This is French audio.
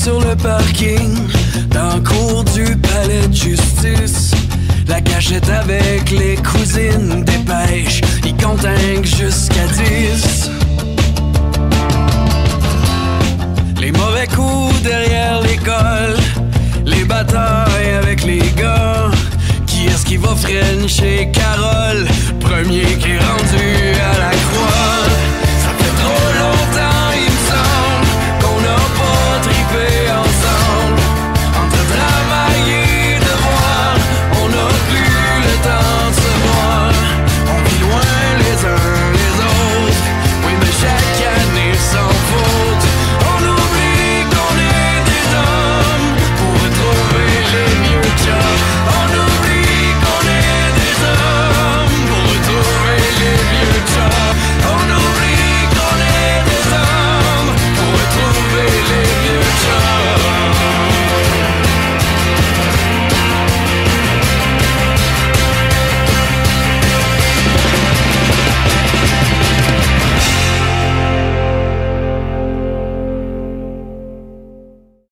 sur le parking, dans le cours du palais de justice. La cachette avec les cousines dépêche, ils comptent jusqu'à 10. Les mauvais coups derrière l'école, les batailles avec les gars. Qui est-ce qui va frencher Carole? Premier qui est rendu à la croix.